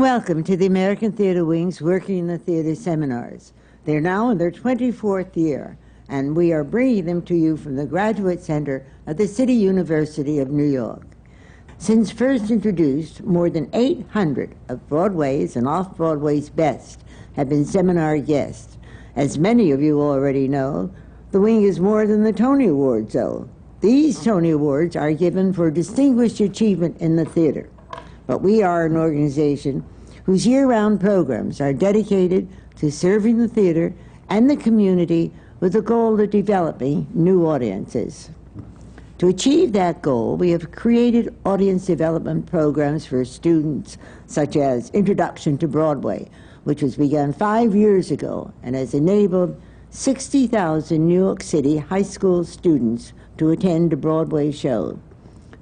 welcome to the American Theater Wing's Working in the Theater seminars. They're now in their 24th year, and we are bringing them to you from the Graduate Center of the City University of New York. Since first introduced, more than 800 of Broadway's and off-Broadway's best have been seminar guests. As many of you already know, the Wing is more than the Tony Awards, though. These Tony Awards are given for distinguished achievement in the theater. But we are an organization whose year-round programs are dedicated to serving the theater and the community with the goal of developing new audiences. To achieve that goal, we have created audience development programs for students, such as Introduction to Broadway, which was begun 5 years ago and has enabled 60,000 New York City high school students to attend a Broadway show,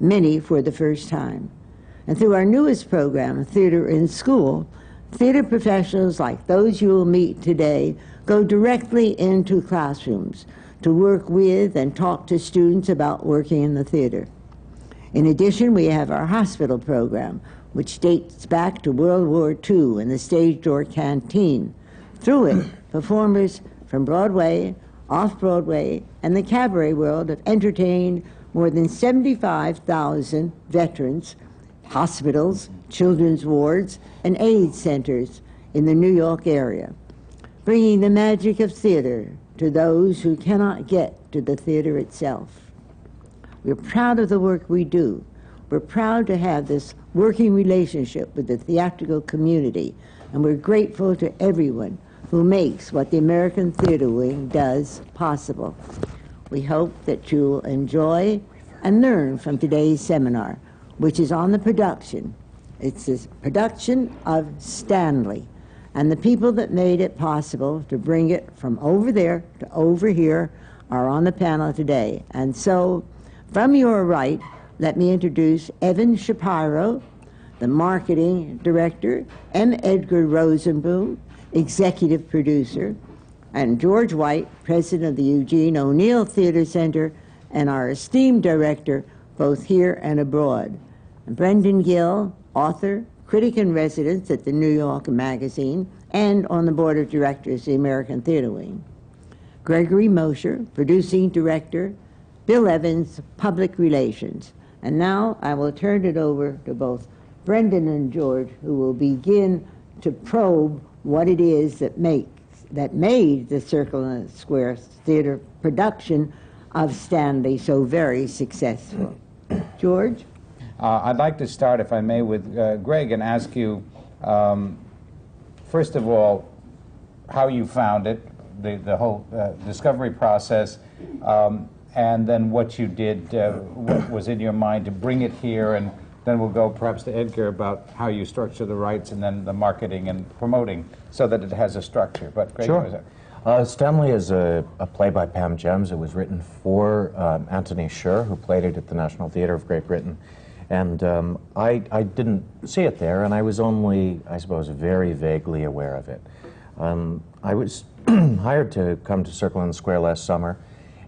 many for the first time. And through our newest program, Theater in School, theater professionals like those you will meet today go directly into classrooms to work with and talk to students about working in the theater. In addition, we have our hospital program, which dates back to World War II and the Stage Door Canteen. Through it, performers from Broadway, off-Broadway, and the cabaret world have entertained more than 75,000 veterans, hospitals, children's wards, and AIDS centers in the New York area, bringing the magic of theater to those who cannot get to the theater itself. We're proud of the work we do. We're proud to have this working relationship with the theatrical community, and we're grateful to everyone who makes what the American Theater Wing does possible. We hope that you'll enjoy and learn from today's seminar, which is on the production. It's a production of Stanley, and the people that made it possible to bring it from over there to over here are on the panel today. And so, from your right, let me introduce Evan Shapiro, the marketing director, and Edgar Rosenblum, executive producer, and George White, president of the Eugene O'Neill Theater Center, and our esteemed director, both here and abroad. And Brendan Gill, author, critic in residence at the New York Magazine, and on the board of directors of the American Theater Wing. Gregory Mosher, producing director, Bill Evans, public relations. And now I will turn it over to both Brendan and George, who will begin to probe what it is that made the Circle and the Square theater production of Stanley so very successful. George? I'd like to start, if I may, with Greg and ask you, first of all, how you found it, the whole discovery process, and then what you did, what was in your mind to bring it here, and then we'll go perhaps to Edgar about how you structure the rights and then the marketing and promoting so that it has a structure. But Greg, sure. What is it? Stanley is a play by Pam Gems. It was written for Anthony Sher, who played it at the National Theatre of Great Britain. And I didn't see it there, and I was only, I suppose, very vaguely aware of it. I was hired to come to Circle and the Square last summer,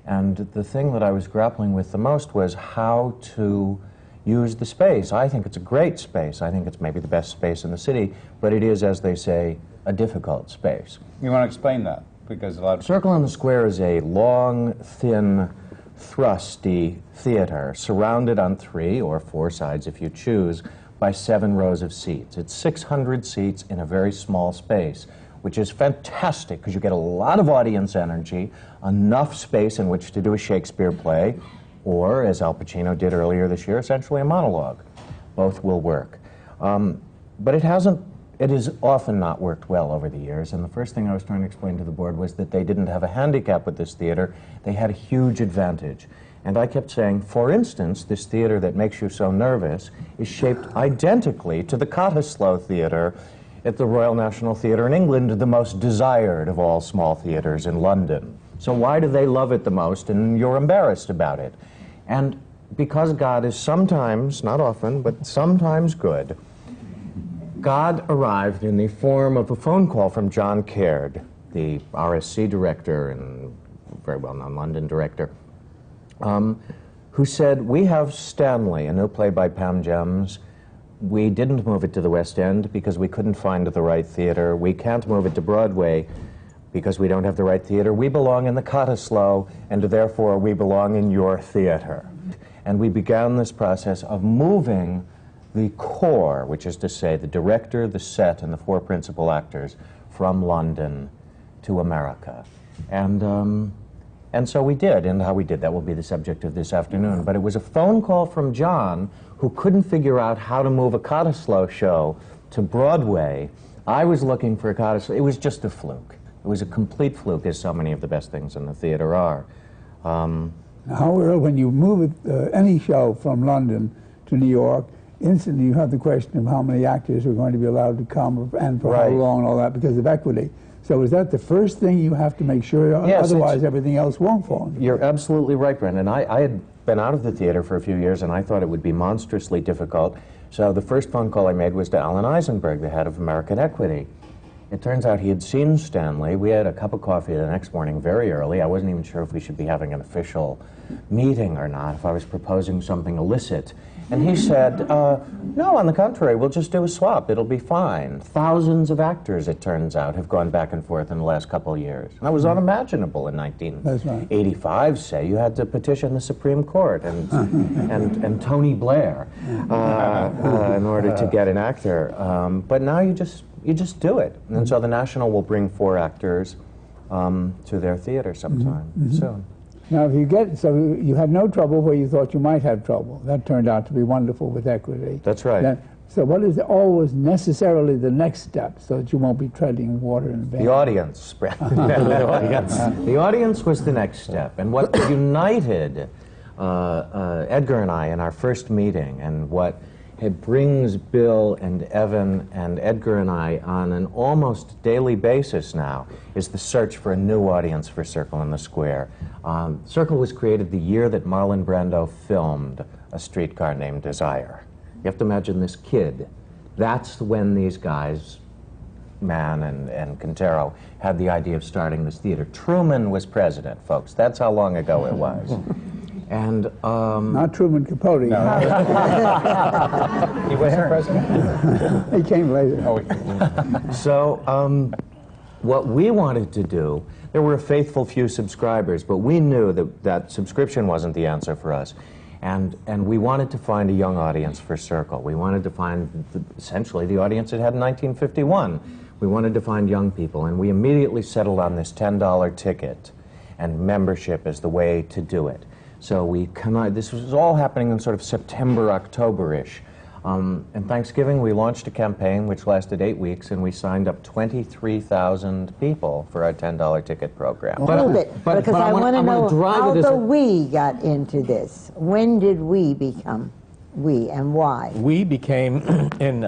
and the thing that I was grappling with the most was how to use the space. I think it's a great space. I think it's maybe the best space in the city, but it is, as they say, a difficult space. You want to explain that? Because a lot of Circle and the Square is a long, thin, thrusty theater surrounded on 3 or 4 sides, if you choose, by 7 rows of seats. It's 600 seats in a very small space, which is fantastic because you get a lot of audience energy, enough space in which to do a Shakespeare play, or, as Al Pacino did earlier this year, essentially a monologue. Both will work. But it has often not worked well over the years, and the first thing I was trying to explain to the board was that they didn't have a handicap with this theater. They had a huge advantage. And I kept saying, for instance, this theater that makes you so nervous is shaped identically to the Cottesloe Theater at the Royal National Theatre in England, the most desired of all small theaters in London. So why do they love it the most and you're embarrassed about it? And because God is sometimes, not often, but sometimes good, God arrived in the form of a phone call from John Caird, the RSC director and very well-known London director, who said, we have Stanley, a new play by Pam Gems, We didn't move it to the West End because we couldn't find the right theater. We can't move it to Broadway because we don't have the right theater. We belong in the Cottesloe, and therefore we belong in your theater. And we began this process of moving the core, which is to say the director, the set, and the 4 principal actors, from London to America. And so we did, and how we did that will be the subject of this afternoon. But it was a phone call from John, who couldn't figure out how to move a Cottesloe show to Broadway. I was looking for a Cottesloe. It was just a fluke. It was a complete fluke, as so many of the best things in the theater are. However, when you move any show from London to New York, instantly you have the question of how many actors are going to be allowed to come and for how long and all that because of equity. So is that the first thing you have to make sure? Yes, otherwise everything else won't fall? You're absolutely right, Brendan. I had been out of the theater for a few years, and I thought it would be monstrously difficult. So the first phone call I made was to Alan Eisenberg, the head of American Equity. It turns out he had seen Stanley. We had a cup of coffee the next morning very early. I wasn't even sure if we should be having an official meeting or not, if I was proposing something illicit. And he said, no, on the contrary, we'll just do a swap. It'll be fine. Thousands of actors, it turns out, have gone back and forth in the last couple of years. And that was unimaginable in 1985, say. You had to petition the Supreme Court and Tony Blair in order to get an actor. But now you just do it. And so the National will bring 4 actors to their theater sometime soon. Now, if you get, so you had no trouble where you thought you might have trouble. That turned out to be wonderful with equity. That's right. So what is always necessarily the next step so that you won't be treading water in vain? The audience, the audience was the next step. And what united Edgar and I in our first meeting, and what brings Bill and Evan and Edgar and I on an almost daily basis now, is the search for a new audience for Circle in the Square. Circle was created the year that Marlon Brando filmed A Streetcar Named Desire. You have to imagine this kid. That's when these guys, Mann and Quintero, had the idea of starting this theater. Truman was president, folks. That's how long ago it was. And not Truman Capote. No. He wasn't president? He came later. So what we wanted to do, there were a faithful few subscribers, but we knew that subscription wasn't the answer for us. And we wanted to find a young audience for Circle. We wanted to find essentially the audience it had in 1951. We wanted to find young people, and we immediately settled on this $10 ticket, and membership is the way to do it. So this was all happening in sort of September, October-ish. And Thanksgiving, we launched a campaign which lasted 8 weeks, and we signed up 23,000 people for our $10 ticket program. Hold it, because I want to know how the we got into this. When did we become we, and why? We became, in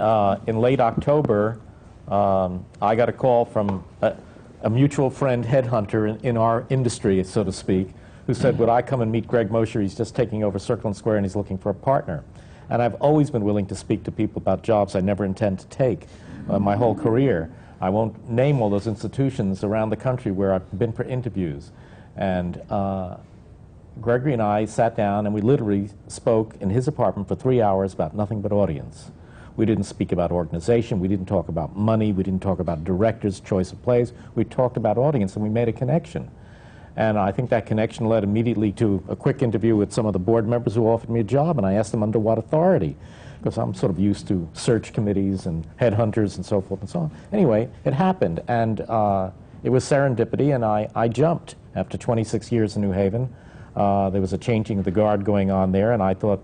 late October, I got a call from a mutual friend headhunter in our industry, so to speak, who said, would I come and meet Greg Mosher? He's just taking over Circle and Square, and he's looking for a partner. And I've always been willing to speak to people about jobs I never intend to take my whole career. I won't name all those institutions around the country where I've been for interviews. And Gregory and I sat down, and we literally spoke in his apartment for 3 hours about nothing but audience. We didn't speak about organization. We didn't talk about money. We didn't talk about directors, choice of plays. We talked about audience, and we made a connection. And I think that connection led immediately to a quick interview with some of the board members who offered me a job, and I asked them under what authority, because I'm sort of used to search committees and headhunters and so forth and so on. Anyway, it happened, and it was serendipity, and I jumped after 26 years in New Haven. There was a changing of the guard going on there, and I thought,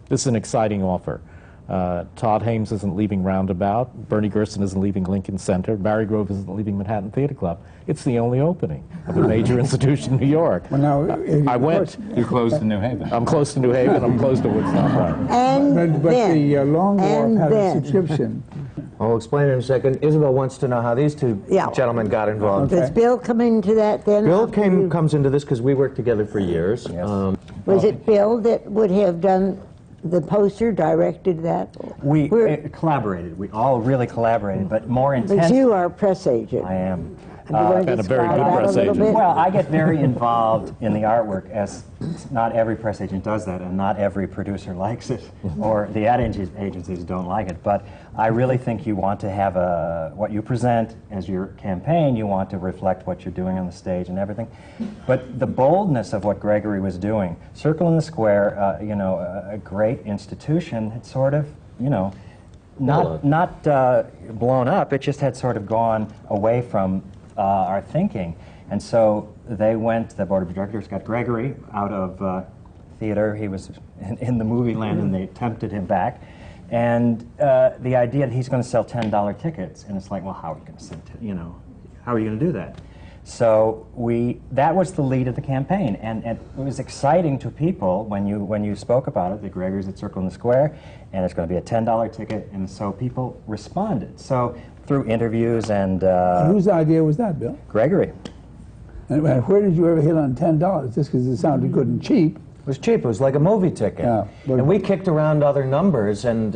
this is an exciting offer. Todd Hames isn't leaving Roundabout. Bernie Gerson isn't leaving Lincoln Center. Barry Grove isn't leaving Manhattan Theater Club. It's the only opening of a major institution in New York. Well, now, I went. You closed to New Haven. I'm close to New Haven. I'm close to Woodstock. Right. And but then, the Long Wharf had a then. subscription. I'll explain in a second. Isabel wants to know how these two gentlemen got involved. Does Bill come into that then? Bill comes into this because we worked together for years. Yes. Was it Bill that would have done the poster, directed that? We collaborated. We all really collaborated, but more intense. But you are a press agent. I am. You want to and a very describe good that press a little agent. bit? Well, I get very involved in the artwork, as not every press agent does that, and not every producer likes it, or the ad agencies don't like it. But I really think you want to have what you present as your campaign, you want to reflect what you're doing on the stage and everything. But the boldness of what Gregory was doing, Circle in the Square, you know, a great institution, had sort of, you know, not blown up, it just had sort of gone away from our thinking. And so they went, the board of directors got Gregory out of theater. He was in the movie land, and they tempted him back. And the idea that he's going to sell $10 tickets, and it's like, well, how are you going to sell, you know, how are you going to do that? So that was the lead of the campaign, and it was exciting to people when you spoke about it, that Gregory's at Circle in the Square, and it's going to be a $10 ticket, and so people responded. So through interviews and... Whose idea was that, Bill? Gregory. And where did you ever hit on $10? Just because it sounded good and cheap. It was cheap. It was like a movie ticket. Yeah, and we kicked around other numbers, and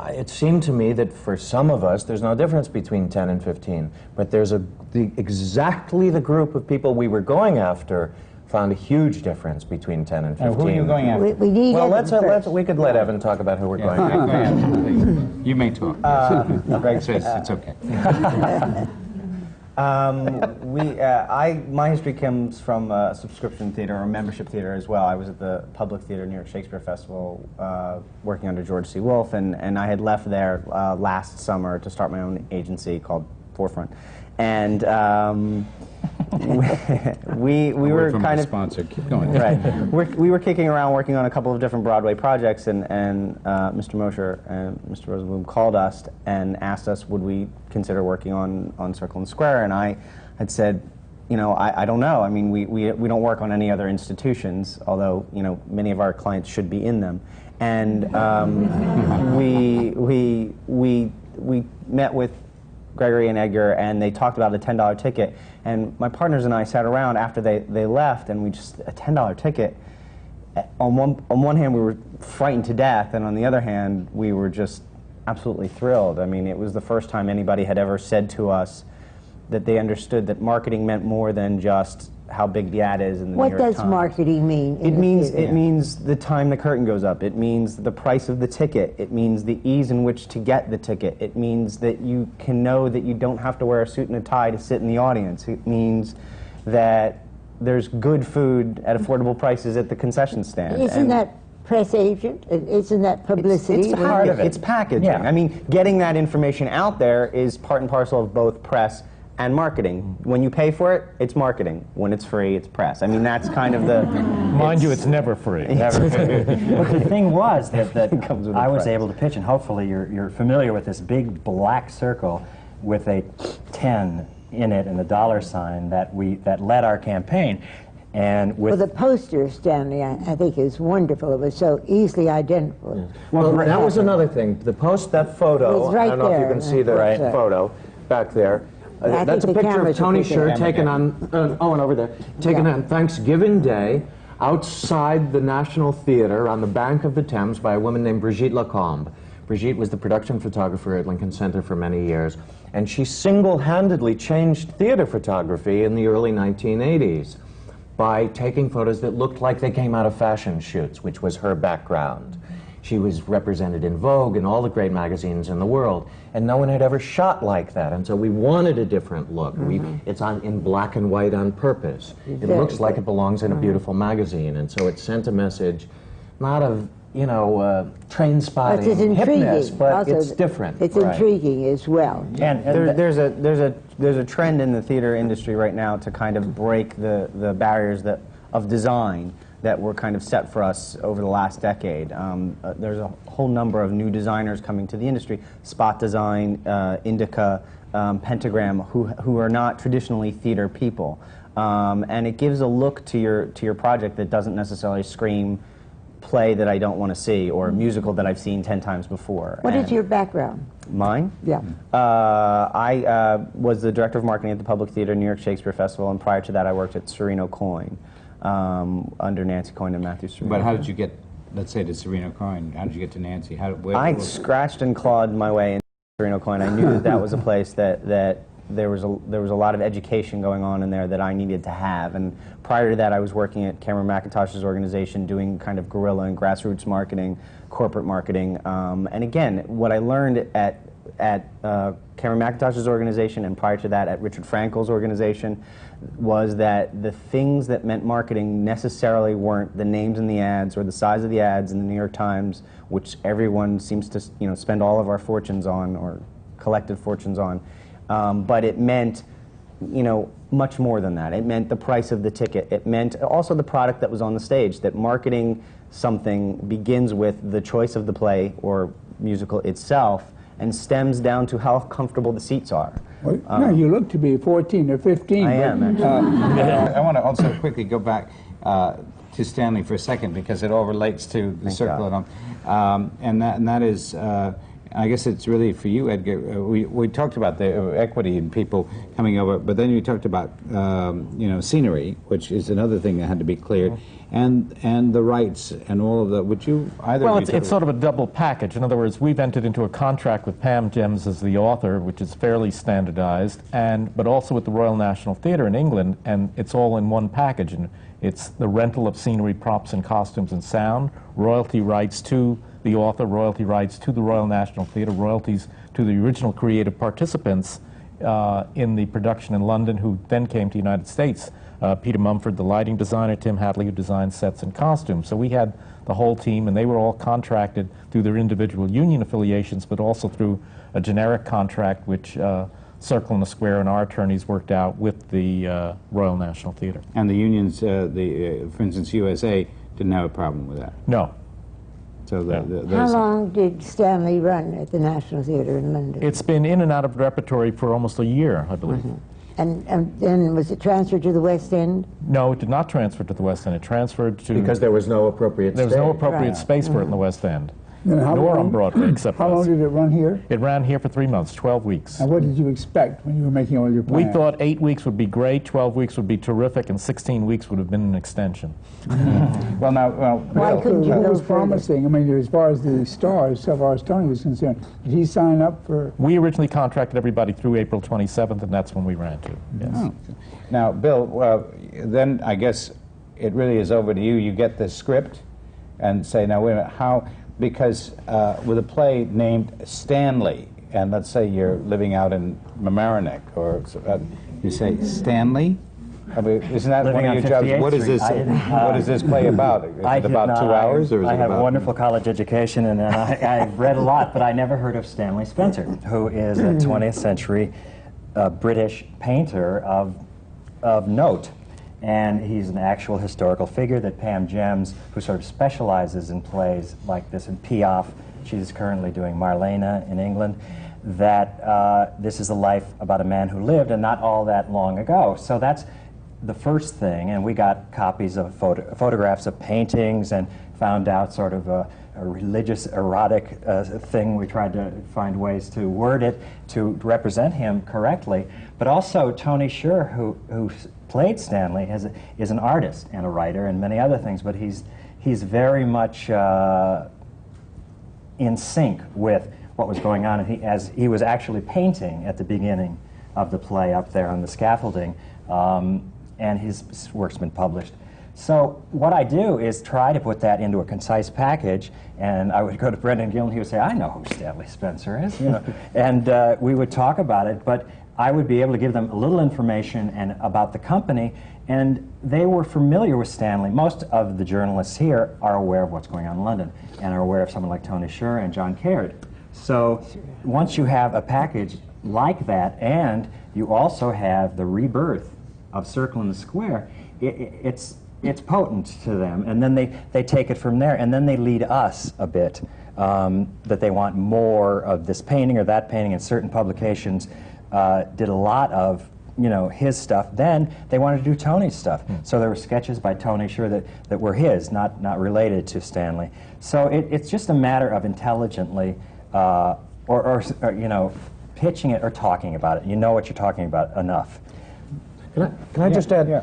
it seemed to me that for some of us, there's no difference between 10 and 15. But there's exactly the group of people we were going after found a huge difference between 10 and 15. Who are you going after? We need Well, Evan we could let Evan talk about who we're going Go after. ahead, please. You may talk. Greg says it's okay. My history comes from subscription theater or membership theater as well. I was at the Public Theater New York Shakespeare Festival working under George C. Wolfe, and I had left there last summer to start my own agency called Forefront. And we were from kind the of sponsor. Keep going. right. We were kicking around working on a couple of different Broadway projects, and Mr. Mosher and Mr. Rosenblum called us and asked us would we consider working on Circle and Square, and I had said, you know, I don't know. I mean, we don't work on any other institutions, although, you know, many of our clients should be in them. And we met with Gregory and Edgar, and they talked about a $10 ticket. And my partners and I sat around after they left, and we just, a $10 ticket. On one hand, we were frightened to death, and on the other hand, we were just absolutely thrilled. I mean, it was the first time anybody had ever said to us that they understood that marketing meant more than just how big the ad is in the New York Times. What does marketing mean? It means the time the curtain goes up. It means the price of the ticket. It means the ease in which to get the ticket. It means that you can know that you don't have to wear a suit and a tie to sit in the audience. It means that there's good food at affordable prices at the concession stand. Isn't that press agent? Isn't that publicity? It's part of it. It's packaging. Yeah. I mean, getting that information out there is part and parcel of both press and marketing. When you pay for it, it's marketing. When it's free, it's press. I mean, that's kind of the... Mind you, it's never free. Never free. But the thing was that comes with I the was price. able to pitch, and hopefully you're familiar with this big black circle with a 10 in it and a dollar sign that led our campaign. And with Well, the poster, Stanley, I think is wonderful. It was so easily identifiable. Well, that was another thing. That photo, It's right I don't know if there. you can see the Right. photo back there. I That's a think the picture of cameras Tony will pick it Sher up. taken on, and over there, taken Yeah. on Thanksgiving Day outside the National Theatre on the bank of the Thames by a woman named Brigitte Lacombe. Brigitte was the production photographer at Lincoln Center for many years, and she single-handedly changed theater photography in the early 1980s by taking photos that looked like they came out of fashion shoots, which was her background. She was represented in Vogue and all the great magazines in the world, and no one had ever shot like that, and so we wanted a different look. It's in black and white on purpose. It looks like it belongs in a beautiful magazine, and so it sent a message, not of, you know, train spotting, It's intriguing. hipness, but Also, it's different. It's Right. intriguing as well. and There's a trend in the theater industry right now to kind of break the barriers of design that were kind of set for us over the last decade. There's a whole number of new designers coming to the industry: Spot Design, Indica, Pentagram, who are not traditionally theater people, and it gives a look to your project that doesn't necessarily scream play that I don't want to see or a musical that I've seen 10 times before. What is And your background? mine? Yeah. I was the director of marketing at the Public Theater New York Shakespeare Festival, and prior to that I worked at Sereno Coyne under Nancy Coyne and Matthew Sereno. But how did you get, let's say, to Sereno Coyne? How did you get to Nancy? I scratched and clawed my way into Sereno Coyne. I knew that was a place that there was a lot of education going on in there that I needed to have. And prior to that, I was working at Cameron McIntosh's organization doing kind of guerrilla and grassroots marketing, corporate marketing. And again, what I learned at Cameron McIntosh's organization and prior to that at Richard Frankel's organization was that the things that meant marketing necessarily weren't the names in the ads or the size of the ads in the New York Times, which everyone seems to spend all of our fortunes on or collective fortunes on. But it meant much more than that. It meant the price of the ticket. It meant also the product that was on the stage, that marketing something begins with the choice of the play or musical itself and stems down to how comfortable the seats are. Well, no, you look to be 14 or 15. I am, actually. I want to also quickly go back to Stanley for a second because it all relates to the circle. And that is, I guess it's really for you, Edgar. We talked about the equity in people coming over, but then you talked about scenery, which is another thing that had to be cleared, and the rights and all of that. Would you either? Well, it's sort of a double package. In other words, we've entered into a contract with Pam Gems as the author, which is fairly standardized, but also with the Royal National Theatre in England, and it's all in one package. And it's the rental of scenery, props, and costumes and sound, royalty rights to the author, royalty rights to the Royal National Theatre, royalties to the original creative participants in the production in London who then came to the United States. Peter Mumford, the lighting designer, Tim Hadley, who designed sets and costumes. So we had the whole team, and they were all contracted through their individual union affiliations, but also through a generic contract which Circle in the Square and our attorneys worked out with the Royal National Theatre. And the unions, for instance, USA, didn't have a problem with that? No. So How long did Stanley run at the National Theatre in London? It's been in and out of repertory for almost a year, I believe. And then was it transferred to the West End? No, it did not transfer to the West End. It transferred to... Because there was no appropriate space. There was no appropriate Right. space for it in the West End. How Nor long- on Broadway, except How long us. did it run here? It ran here for 3 months, 12 weeks. And what did you expect when you were making all your We plans? thought 8 weeks would be great, 12 weeks would be terrific, and 16 weeks would have been an extension. Well, now, Why Bill, couldn't you That go was further? promising. I mean, as far as the stars, so far as Tony was concerned, did he sign up for? We originally contracted everybody through April 27th, and that's when we ran to. Yes. Oh. Now, Bill, then I guess it really is over to you. You get the script and say, now, wait a minute, how, because with a play named Stanley, and let's say you're living out in Mamaroneck, or you say, Stanley? I mean, isn't that Living one of on your jobs? 58th What is this? Street. What is this play about? Is I it did about not. 2 hours, or is I it have about? a wonderful college education, and I've read a lot, but I never heard of Stanley Spencer, who is a 20th century British painter of note. And he's an actual historical figure that Pam Gems, who sort of specializes in plays like this, in Piaf, she's currently doing Marlena in England, that this is a life about a man who lived and not all that long ago. So that's the first thing, and we got copies of photographs of paintings and found out sort of a religious erotic thing. We tried to find ways to word it to represent him correctly. But also Tony Sher, who played Stanley, is an artist and a writer and many other things, but he's very much in sync with what was going on, and as he was actually painting at the beginning of the play up there on the scaffolding, and his work's been published. So what I do is try to put that into a concise package, and I would go to Brendan Gill, and he would say, I know who Stanley Spencer is, you know, and we would talk about it, but I would be able to give them a little information and about the company, and they were familiar with Stanley. Most of the journalists here are aware of what's going on in London, and are aware of someone like Tony Sher and John Caird. So once you have a package like that, and you also have the rebirth of Circle in the Square, it's potent to them, and then they take it from there, and then they lead us a bit, that they want more of this painting or that painting, and certain publications did a lot of his stuff. Then they wanted to do Tony's stuff. So there were sketches by Tony Sher that were his, not related to Stanley. So it's just a matter of intelligently or pitching it or talking about it. You know what you're talking about enough. Can I just add? Yeah.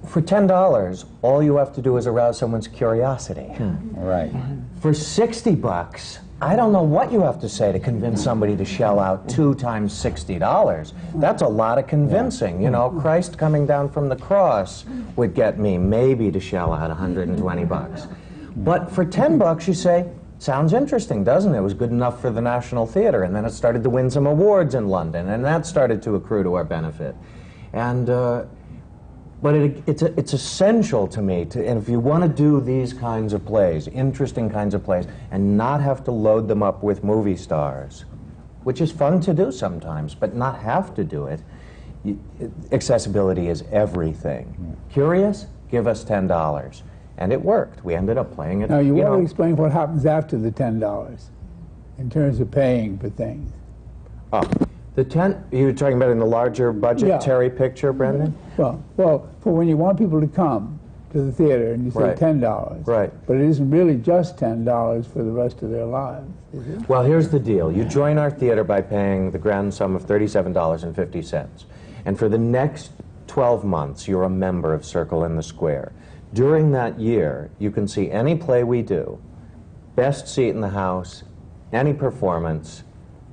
For $10, all you have to do is arouse someone's curiosity. Right. For $60, I don't know what you have to say to convince somebody to shell out 2 times $60. That's a lot of convincing. You know, Christ coming down from the cross would get me maybe to shell out 120 bucks. But for 10 bucks, you say, sounds interesting, doesn't it? It was good enough for the National Theatre, and then it started to win some awards in London, and that started to accrue to our benefit. And but it's essential to me, and if you want to do these kinds of plays, interesting kinds of plays, and not have to load them up with movie stars, which is fun to do sometimes, but not have to do it, accessibility is everything. Yeah. Curious? Give us $10. And it worked. We ended up playing it. Now, you want to explain what happens after the $10 in terms of paying for things. Oh. The 10, you were talking about in the larger budgetary picture, Brendan? Well, for when you want people to come to the theater and you say $10. Right. But it isn't really just $10 for the rest of their lives, is it? Well, here's the deal. You join our theater by paying the grand sum of $37.50. And for the next 12 months, you're a member of Circle in the Square. During that year, you can see any play we do, best seat in the house, any performance,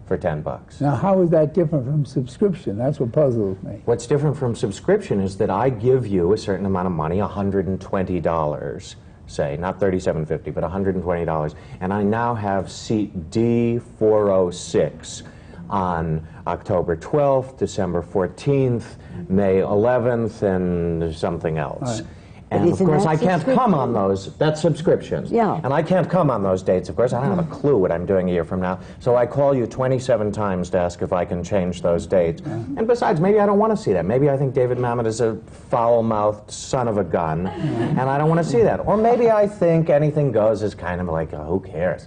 for 10 bucks. Now, how is that different from subscription? That's what puzzles me. What's different from subscription is that I give you a certain amount of money, $120, say, not $37.50, but $120, and I now have seat D406 on October 12th, December 14th, May 11th, and something else. Right. And of course, I can't come on those. That's subscriptions. Yeah. And I can't come on those dates, of course. I don't have a clue what I'm doing a year from now. So I call you 27 times to ask if I can change those dates. And besides, maybe I don't want to see that. Maybe I think David Mamet is a foul-mouthed son of a gun, and I don't want to see that. Or maybe I think Anything Goes is kind of like, oh, who cares?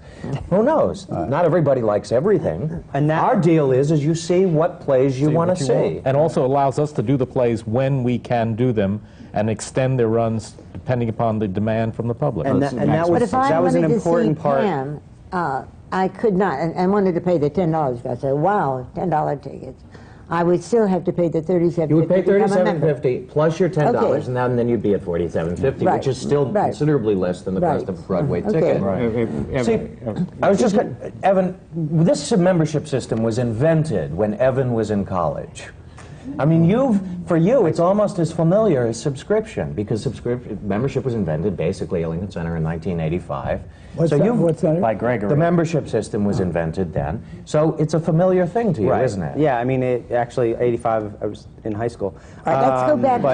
Who knows? Not everybody likes everything. And our deal is you see what plays you want to see. And also allows us to do the plays when we can do them, and extend their runs depending upon the demand from the public. And that was an important part. Pam, I could not, and wanted to pay the $10. I said, wow, $10 tickets. I would still have to pay the $37.50. You would pay $37.50 plus your $10, Okay. and then you'd be at $47.50, Right. which is still Right. considerably less than the cost of a Broadway ticket. Right. See, I was just, Evan, this membership system was invented when Evan was in college. I mean, for you, it's almost as familiar as subscription, because membership was invented basically at Lincoln Center in 1985. What's that? By Gregory. The membership system was invented then, so it's a familiar thing to you, isn't it? Yeah, I mean, actually, 85, I was in high school. All right, let's go back to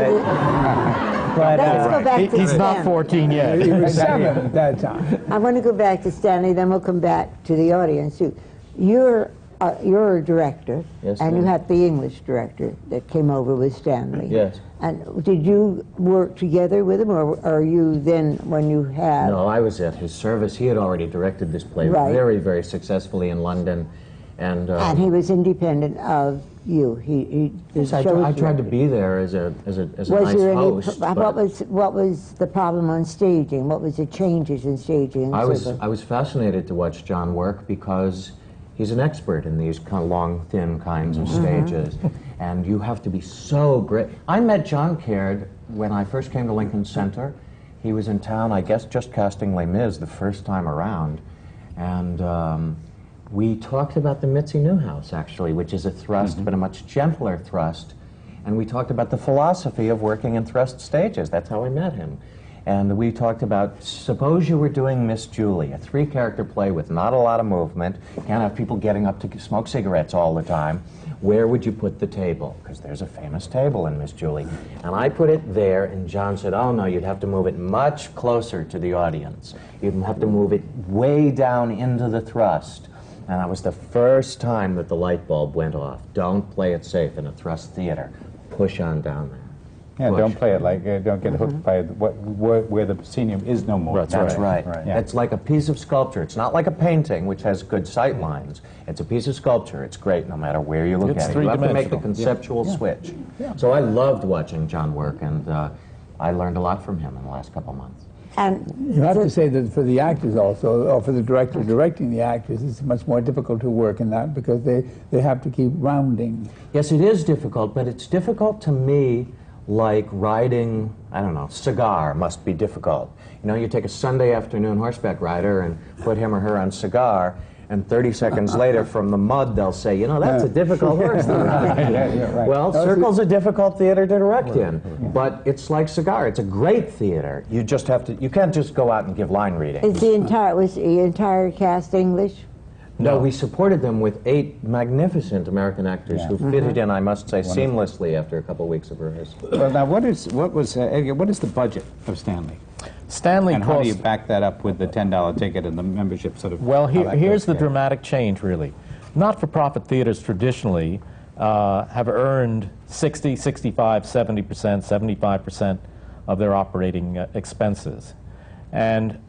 let's go back to He's not Stanley. 14 yet. He was 7 at that time. I want to go back to Stanley, then we'll come back to the audience too. You're a director, Yes, and you ma'am. had the English director that came over with Stanley. Yes. And did you work together with him, or are you then, when you had... No, I was at his service. He had already directed this play Right. very, very successfully in London. And he was independent of you. He yes, I tried to be there as a Was nice there host. what was the problem on staging? What was the changes in staging? And I so forth? was fascinated to watch John work because he's an expert in these kind of long, thin kinds of stages. And you have to be so great. I met John Caird when I first came to Lincoln Center. He was in town, I guess, just casting Les Mis the first time around. And we talked about the Mitzi Newhouse, actually, which is a thrust, but a much gentler thrust. And we talked about the philosophy of working in thrust stages. That's how I met him. And we talked about, suppose you were doing Miss Julie, a 3-character play with not a lot of movement, can't have people getting up to smoke cigarettes all the time. Where would you put the table? Because there's a famous table in Miss Julie. And I put it there, and John said, oh no, you'd have to move it much closer to the audience. You'd have to move it way down into the thrust. And that was the first time that the light bulb went off. Don't play it safe in a thrust theater. Push on down there. Yeah, Push. don't play it like, don't get hooked by where the proscenium is no more. That's right. Yeah. It's like a piece of sculpture. It's not like a painting, which has good sight lines. It's a piece of sculpture. It's great no matter where you look It's at it. You have to make the three-dimensional. conceptual switch. So I loved watching John work, and I learned a lot from him in the last couple months. And You have to say that for the actors also, or for the director directing the actors, it's much more difficult to work in that because they have to keep rounding. Yes, it is difficult, but it's difficult to me like riding, I don't know, cigar must be difficult. You know, you take a Sunday afternoon horseback rider and put him or her on cigar, and 30 seconds later from the mud they'll say, you know, that's a difficult horse to ride. Well, Circle's a difficult theater to direct in, but it's like Cigar. It's a great theater. You just have to, you can't just go out and give line readings. Was the entire cast English? No, we supported them with 8 magnificent American actors who fitted in, I must say, seamlessly after a couple of weeks of rehearsal. Well, now, Edgar, what is the budget of Stanley? Stanley And cost... how do you back that up with the $10 ticket and the membership sort of... Well, here's the dramatic change, really. Not-for-profit theaters traditionally have earned 60, 65, 70%, 75% of their operating expenses. And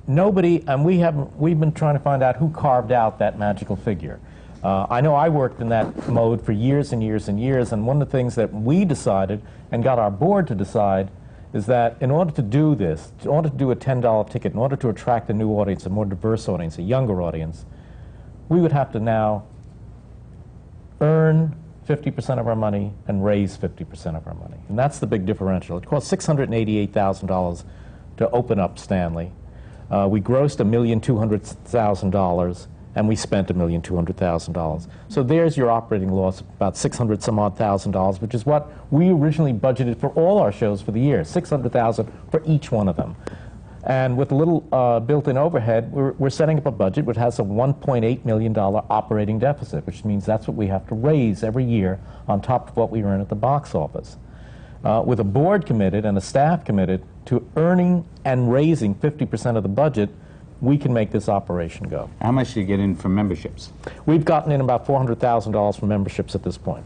nobody, and we've been trying to find out who carved out that magical figure. I know I worked in that mode for years and years and years, and one of the things that we decided and got our board to decide is that in order to do this, in order to do a $10 ticket, in order to attract a new audience, a more diverse audience, a younger audience, we would have to now earn 50% of our money and raise 50% of our money. And that's the big differential. It cost $688,000 to open up Stanley. We grossed $1,200,000, and we spent $1,200,000. So there's your operating loss, about $600-some-odd-thousand, which is what we originally budgeted for all our shows for the year, $600,000 for each one of them. And with a little built-in overhead, we're setting up a budget which has a $1.8 million operating deficit, which means that's what we have to raise every year on top of what we earn at the box office. With a board committed and a staff committed to earning and raising 50% of the budget, we can make this operation go. How much do you get in from memberships? We've gotten in about $400,000 from memberships at this point.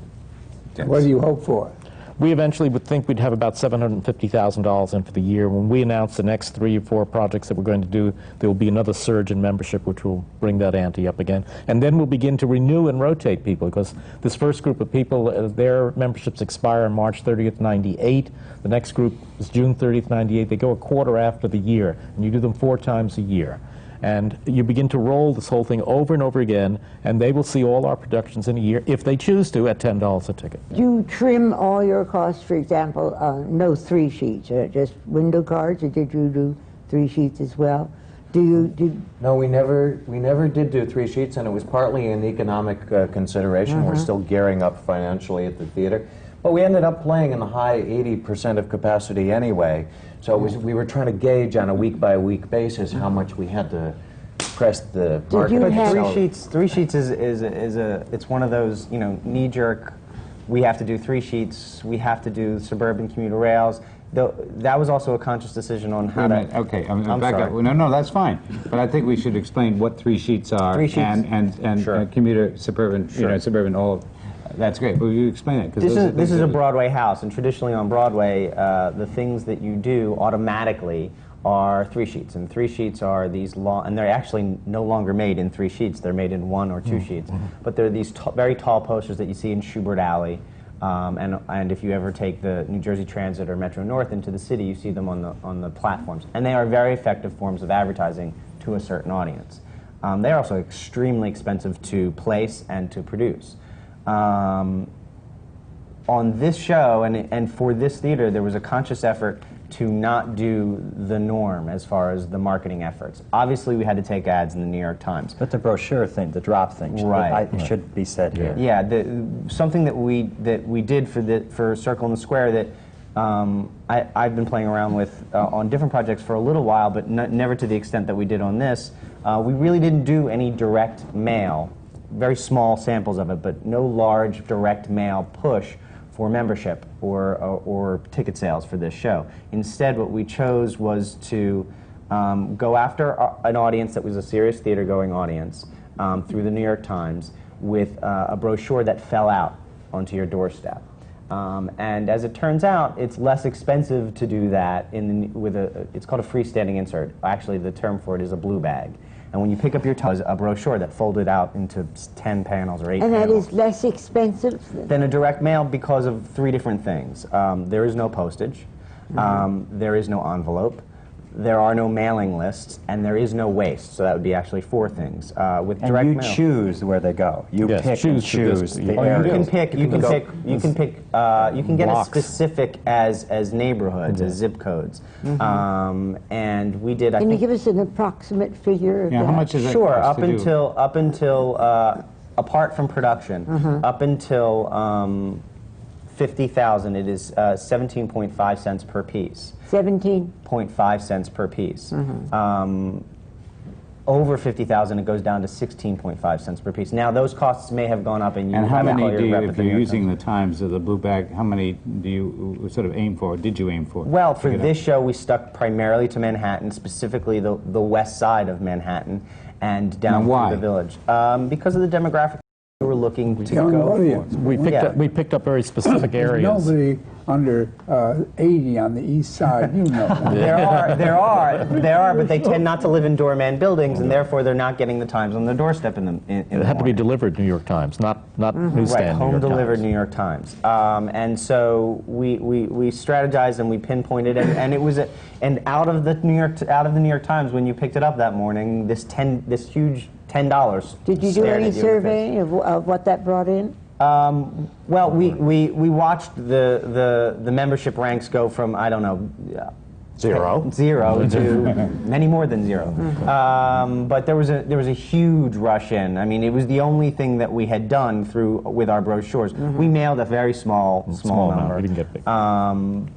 What do you hope for? We eventually would think we'd have about $750,000 in for the year. When we announce the next 3 or 4 projects that we're going to do, there will be another surge in membership, which will bring that ante up again. And then we'll begin to renew and rotate people, because this first group of people, their memberships expire on March 30th, 98. The next group is June 30th, 98. They go a quarter after the year, and you do them 4 times a year. And you begin to roll this whole thing over and over again, and they will see all our productions in a year, if they choose to, at $10 a ticket. Do you trim all your costs, for example, no 3 sheets, just window cards, or did you do 3 sheets as well? No, we never did do 3 sheets, and it was partly an economic consideration. We're still gearing up financially at the theater. But we ended up playing in the high 80% of capacity anyway. So we were trying to gauge on a week-by-week basis how much we had to press the market. But 3 sheets it's one of those, you know, knee-jerk, we have to do 3 sheets, we have to do suburban commuter rails. That was also a conscious decision on how to... Okay, I'm back up. No, that's fine. But I think we should explain what 3 sheets are. 3 sheets. And commuter, suburban, you know, suburban, all of... That's great. Will you explain it? This is a Broadway house, and traditionally on Broadway, the things that you do automatically are 3 sheets, and 3 sheets are these long, and they're actually no longer made in 3 sheets. They're made in 1 or 2 sheets. But they're these very tall posters that you see in Schubert Alley, and if you ever take the New Jersey Transit or Metro North into the city, you see them on the platforms, and they are very effective forms of advertising to a certain audience. They're also extremely expensive to place and to produce. On this show and for this theater, there was a conscious effort to not do the norm as far as the marketing efforts. Obviously, we had to take ads in the New York Times. But the brochure thing, the drop thing, right. should be said here. Yeah, something that we did for Circle in the Square that I've been playing around with on different projects for a little while, but never to the extent that we did on this. We really didn't do any direct mail. Very small samples of it, but no large direct mail push for membership or ticket sales for this show. Instead, what we chose was to go after an audience that was a serious theater-going audience through the New York Times with a brochure that fell out onto your doorstep. And as it turns out, it's less expensive to do that it's called a freestanding insert. Actually, the term for it is a blue bag. And when you pick up your a brochure that folded out into 10 panels or 8 panels. And that is less expensive than a direct mail because of 3 different things. There is no postage. There is no envelope. There are no mailing lists, and there is no waste. So that would be actually 4 things. With And direct you mail, choose where they go. You Yes, pick choose and to choose this- the you you areas. can pick. You can get as blocks. specific as neighborhoods, as zip codes, and we did. I Can you think, give us an approximate figure of Yeah, that? how much does that Sure. cost to do? Up until apart from production, up until 50,000, it is 17.5 cents per piece. 17? 0.5 cents per piece. Over 50,000, it goes down to 16.5 cents per piece. Now, those costs may have gone up, and you And how have to many call do your you, rep at if the you're New York using Times. the Times of the blue bag, how many do you sort of aim for, did you aim for? Well, for to get this up? show, we stuck primarily to Manhattan, specifically the west side of Manhattan, and down Now, why? through the village. Because of the demographic we were looking to Young go for. audience. We picked up very specific There's areas. nobody under 80 on the east side, you know. There are, but they tend not to live in doorman buildings, and therefore they're not getting the Times on their doorstep in the It had to be delivered New York Times, not newsstand Right, New home York delivered Times. New York Times. And so we strategized and we pinpointed it, and it was and out of the New York Times, when you picked it up that morning, this huge $10. Did you do stared any at you in the face. survey of what that brought in? Well, we watched the membership ranks go from, I don't know, Zero. zero to many more than zero. But there was a huge rush in. I mean, it was the only thing that we had done with our brochures. We mailed a very small Small amount. number. We didn't get big.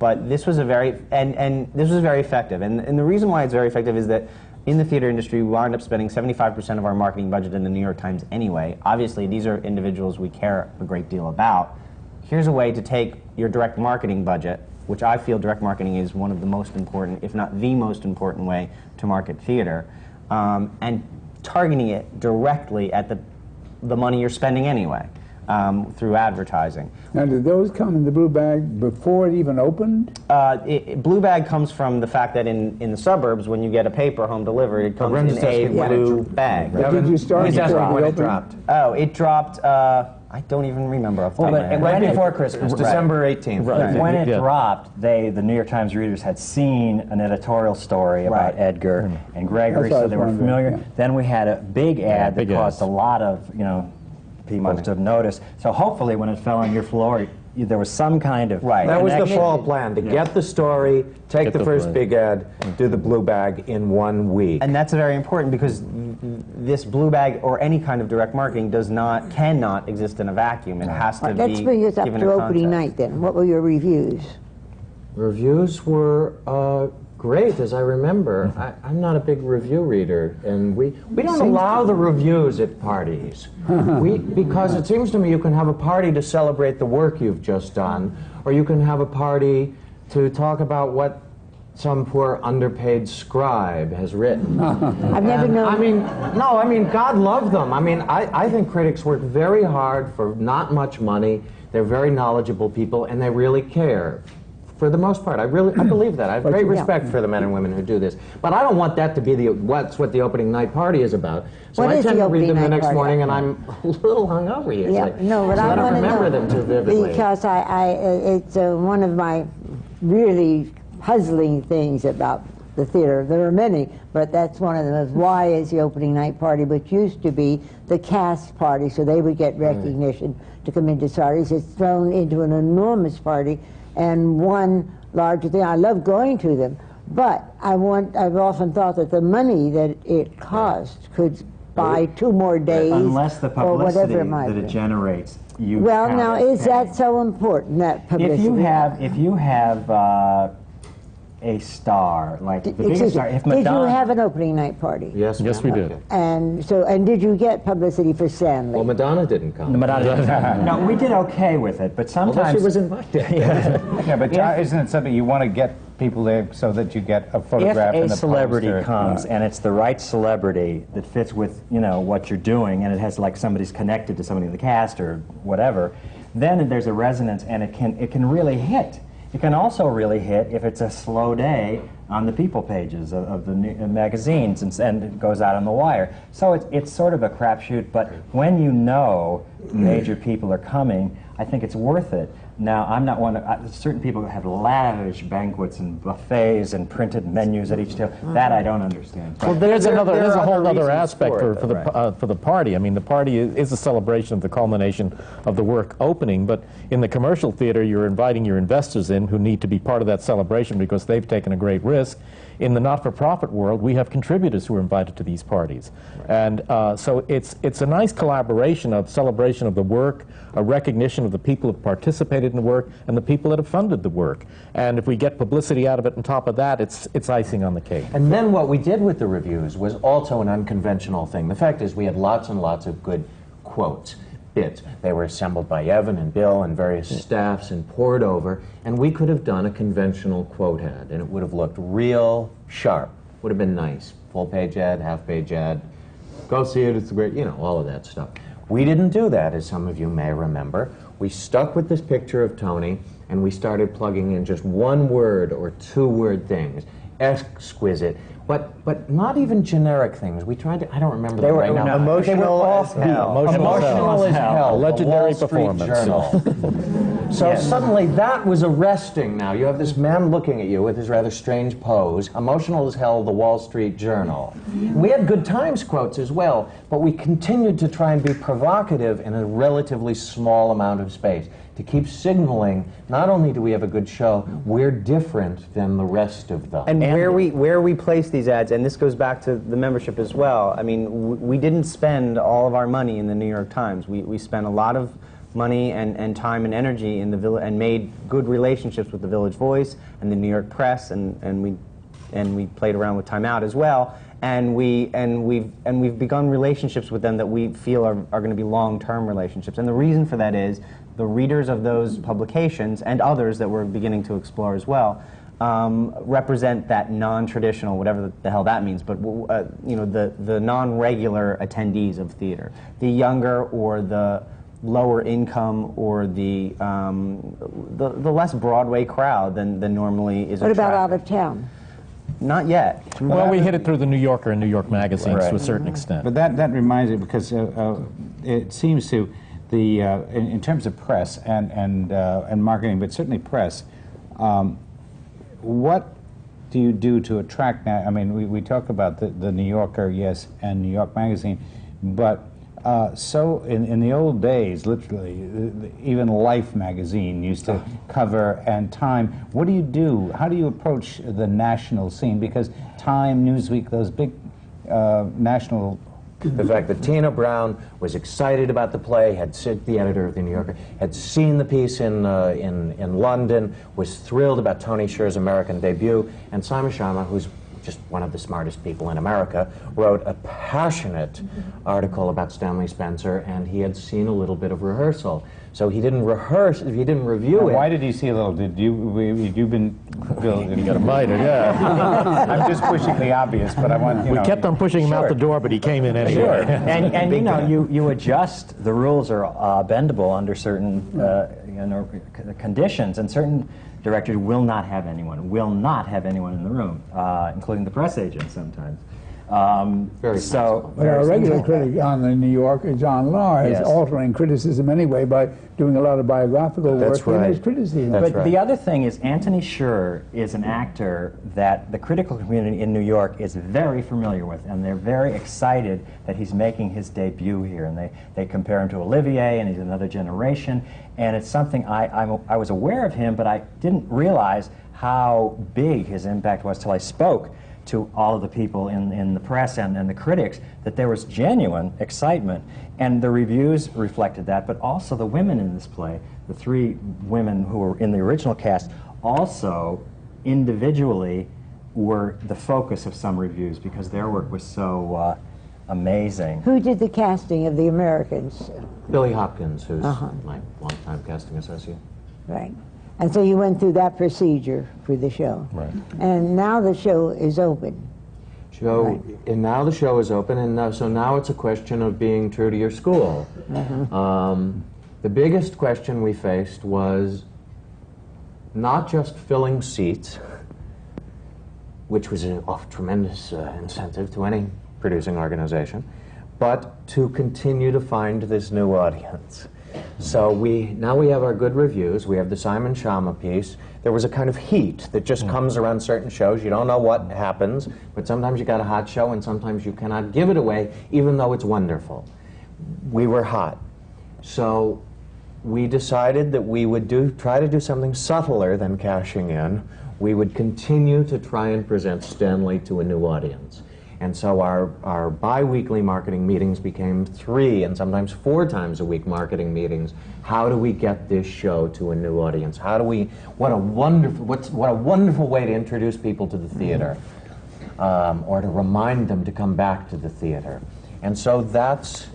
But this was this was very effective. And the reason why it's very effective is that in the theater industry, we wound up spending 75% of our marketing budget in the New York Times anyway. Obviously, these are individuals we care a great deal about. Here's a way to take your direct marketing budget, which I feel direct marketing is one of the most important, if not the most important way to market theater, and targeting it directly at the money you're spending anyway. Through advertising. Now, did those come in the blue bag before it even opened? Blue bag comes from the fact that in the suburbs, when you get a paper home delivered, it comes Brendan's in a asking when it blue bag. But did you start He's before asking when it it opened? dropped. Oh, it dropped, I don't even remember off the top of my head. Right before Christmas, Right. December 18th. Right. When it Yeah. dropped, the New York Times readers had seen an editorial story about Right. Edgar and Gregory, That's what I so was they were wondering, familiar. yeah. Then we had a big ad big that caused ads. a lot of people to notice. So hopefully, when it fell on your floor, there was some kind of Right. That was the connection. fall plan, to get the story, take Get the the first right. big ad, do the blue bag in 1 week. And that's very important because this blue bag or any kind of direct marketing cannot exist in a vacuum. It has to Let's be bring us up given to a opening context. night then. What were your reviews? Reviews were great, as I remember. I'm not a big review reader, and we don't allow the reviews at parties. Because it seems to me you can have a party to celebrate the work you've just done, or you can have a party to talk about what some poor underpaid scribe has written. I've never known. I mean, God love them. I mean, I think critics work very hard for not much money. They're very knowledgeable people, and they really care. For the most part, I believe that. I have great respect for the men and women who do this. But I don't want that to be what the opening night party is about. So What I is tend the to read them opening the night next party? morning, and I'm a little hungover usually. Yeah, no, but so I don't want to remember know them too vividly. because it's one of my really puzzling things about the theater. There are many, but that's one of them. Is why is the opening night party, which used to be the cast party, so they would get recognition to come into parties. It's thrown into an enormous party, and one larger thing. I love going to them, but I've often thought that the money that it cost could buy 2 more days, Unless the or publicity whatever it might that be. it generates, you Well, count now, as is that paying. so important, that publicity? If you have a star, like the biggest Excuse star, me, if did you Madonna, have an opening night party? Yes, Yes, ma'am. we did. Okay. And did you get publicity for Stanley? Well, Madonna didn't come. no, we did okay with it, but Although sometimes she was invited. Yeah, but isn't it something you want to get people there so that you get a photograph if in a the celebrity poster? comes and it's the right celebrity that fits with what you're doing, and it has like somebody's connected to somebody in the cast or whatever, then there's a resonance, and it can really hit. It can also really hit if it's a slow day on the people pages of the magazines, and it goes out on the wire. So it's sort of a crapshoot, but when you know major people are coming, I think it's worth it. Now, I'm not one of, certain people have lavish banquets and buffets and printed menus at each table. That I don't understand. Well, there's a whole other reasons aspect for it, for the party. I mean, the party is a celebration of the culmination of the work opening, but in the commercial theater, you're inviting your investors in who need to be part of that celebration because they've taken a great risk. In the not-for-profit world, we have contributors who are invited to these parties. And so it's a nice collaboration of celebration of the work, a recognition of the people who have participated in the work, and the people that have funded the work. And if we get publicity out of it on top of that, it's icing on the cake. And then what we did with the reviews was also an unconventional thing. The fact is we had lots and lots of good quotes, bits. They were assembled by Evan and Bill and various staffs and poured over, and we could have done a conventional quote ad, and it would have looked real sharp. Would have been nice. Full-page ad, half-page ad. Go see it, it's great, you know, all of that stuff. We didn't do that, as some of you may remember. We stuck with this picture of Tony, and we started plugging in just one-word or two-word things. Exquisite. But not even generic things. We tried to, I don't remember them right now. Emotional as hell. Emotional as hell. A legendary The Wall Street performance. Journal. So suddenly that was arresting now. You have this man looking at you with his rather strange pose. Emotional as hell, the Wall Street Journal. We had Good Times quotes as well, but we continued to try and be provocative in a relatively small amount of space to keep signaling not only do we have a good show, we're different than the rest of them. And where we place these ads, and this goes back to the membership as well, I mean, we didn't spend all of our money in the New York Times. We spent a lot of money and time and energy in the village, and made good relationships with the Village Voice and the New York Press, and we played around with Time Out as well. And we've begun relationships with them that we feel are going to be long-term relationships. And the reason for that is the readers of those publications and others that we're beginning to explore as well represent that non-traditional, whatever the hell that means, but you know, the non-regular attendees of theater, the younger or the lower income or the less Broadway crowd than normally is. What about out of town? Not yet. Well, we hit it through the New Yorker and New York magazines to a certain extent. But that reminds me, because it seems to the in terms of press and marketing, but certainly press, what do you do to attract? Now, I mean, we talk about the New Yorker, yes, and New York Magazine, but so in the old days, literally, even Life magazine used to cover, and Time. What do you do? How do you approach the national scene? Because Time, Newsweek, those big national. The fact that Tina Brown was excited about the play, the editor of the New Yorker, had seen the piece in London, was thrilled about Tony Scher's American debut, and Simon Sharma, who's just one of the smartest people in America, wrote a passionate article about Stanley Spencer, and he had seen a little bit of rehearsal. So he didn't rehearse, he didn't review it. Why did he see a little? Did you've been, Bill? You got a miter, yeah. I'm just pushing the obvious, but I want, We kept on pushing him out the door, but he came in anyway. Sure. And you know, you adjust, the rules are bendable under certain you know, conditions, and certain directors will not have anyone in the room, including the press agent sometimes. Very so, But our regular critic on the New Yorker, John Lahr, is Yes. altering criticism anyway by doing a lot of biographical That's work in right. his criticism. That's but right. the other thing is, Anthony Scher is an actor that the critical community in New York is very familiar with, and they're very excited that he's making his debut here. And they compare him to Olivier, and he's another generation. And it's something I was aware of him, but I didn't realize how big his impact was till I spoke to all of the people in the press and the critics, that there was genuine excitement. And the reviews reflected that, but also the women in this play, the three women who were in the original cast, also individually were the focus of some reviews because their work was so amazing. Who did the casting of the Americans? Billy Hopkins, who's my longtime casting associate. Right. And so you went through that procedure for the show. Right. And now the show is open. And now the show is open, and so now it's a question of being true to your school. The biggest question we faced was not just filling seats, which was a tremendous incentive to any producing organization, but to continue to find this new audience. So now we have our good reviews. We have the Simon Schama piece. There was a kind of heat that just comes around certain shows. You don't know what happens, but sometimes you got a hot show, and sometimes you cannot give it away, even though it's wonderful. We were hot. So we decided that we would try to do something subtler than cashing in. We would continue to try and present Stanley to a new audience. And so our bi-weekly marketing meetings became 3 and sometimes 4 times a week marketing meetings. How do we get this show to a new audience? What a wonderful way to introduce people to the theater, or to remind them to come back to the theater. And so that's...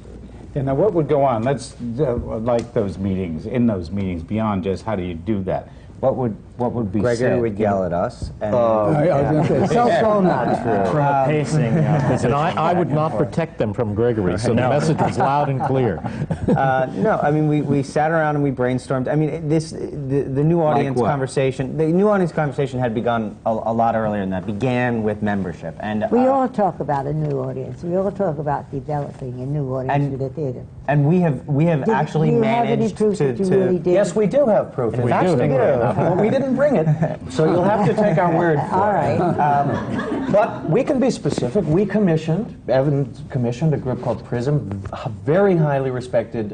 And now what would go on? Let's, like those meetings, in those meetings, beyond just how do you do that? What would be said? Gregory would yell at us. And I was going to say, so not true. Pacing. And I would not protect them from Gregory, so the message was loud and clear. No, I mean, we sat around and we brainstormed. I mean, the new audience conversation, the new audience conversation had begun a lot earlier than that. Began with membership. And We all talk about a new audience. We all talk about developing a new audience for the theater. And we have actually do you managed have any proof to... that you really did? Yes, we do have proof. In fact, we do. Well, we didn't bring it, so you'll have to take our word for it. All right. But we can be specific. Evan commissioned a group called Prism, a very highly respected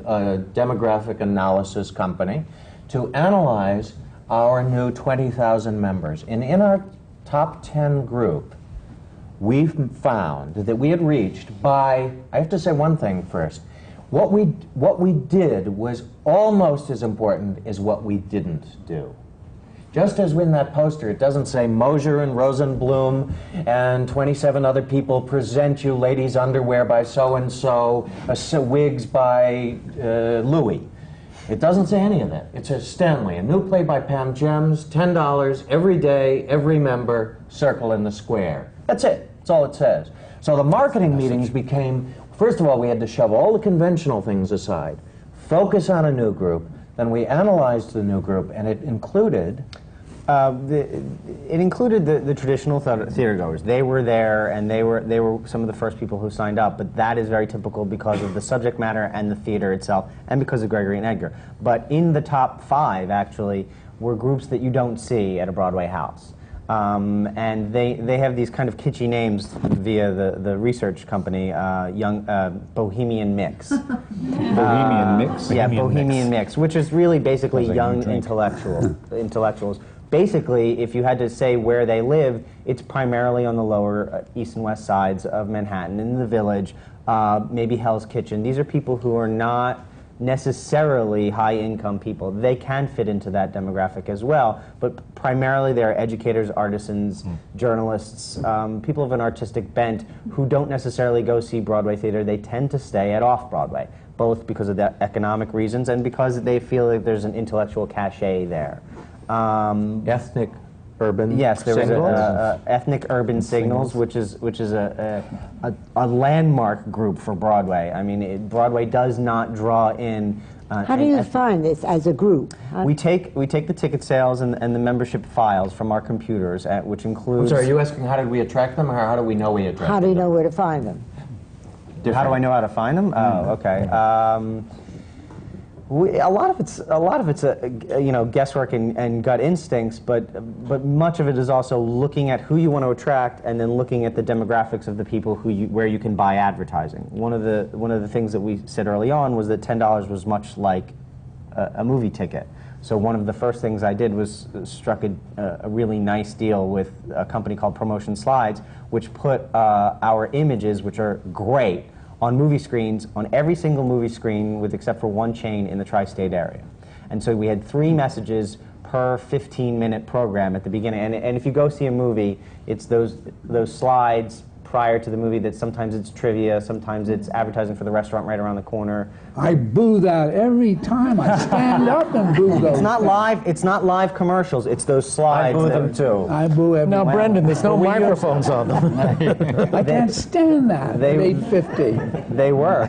demographic analysis company, to analyze our new 20,000 members. And in our top 10 group, we found that we had reached by, I have to say one thing first, what we did was almost as important as what we didn't do. Just as in that poster, it doesn't say Mosher and Rosenblum and 27 other people present you ladies' underwear by so-and-so, wigs by Louis. It doesn't say any of that. It says Stanley, a new play by Pam Gems, $10, every day, every member, circle in the square. That's it. That's all it says. So the marketing meetings became, first of all, we had to shove all the conventional things aside, focus on a new group, then we analyzed the new group, and it included... It included the traditional theater goers. They were there, and they were some of the first people who signed up. But that is very typical because of the subject matter and the theater itself, and because of Gregory and Edgar. But in the top 5, actually, were groups that you don't see at a Broadway house. And they have these kind of kitschy names via the research company, Bohemian Mix. Bohemian Mix? Yeah, Bohemian Mix, which is really basically young intellectuals. Basically, if you had to say where they live, it's primarily on the lower east and west sides of Manhattan, in the Village, maybe Hell's Kitchen. These are people who are not necessarily high-income people. They can fit into that demographic as well, but primarily they're educators, artisans, journalists, people of an artistic bent who don't necessarily go see Broadway theater. They tend to stay at off-Broadway, both because of the economic reasons and because they feel like there's an intellectual cachet there. Ethnic urban Yes, there signals? was ethnic urban signals, which is a landmark group for Broadway. I mean, Broadway does not draw in. How do you find this as a group? We take the ticket sales and the membership files from our computers, which includes. I'm sorry, are you asking how did we attract them, or how do we know we attract them? How do you know where to find them? How do I know how to find them? Oh, okay. A lot of it's guesswork and gut instincts, but much of it is also looking at who you want to attract and then looking at the demographics of the people where you can buy advertising. One of the things that we said early on was that $10 was much like a movie ticket. So one of the first things I did was struck a really nice deal with a company called Promotion Slides, which put our images, which are great, on movie screens, on every single movie screen except for one chain in the tri-state area. And so we had 3 messages per 15-minute program at the beginning. And if you go see a movie, it's those slides prior to the movie that sometimes it's trivia, sometimes it's advertising for the restaurant right around the corner. I boo that every time. I stand up and boo those. It's not live commercials. It's those slides. I boo them too. I boo every. Now, Brendan, there's no microphones on them. I can't stand that. At 8:50. They were.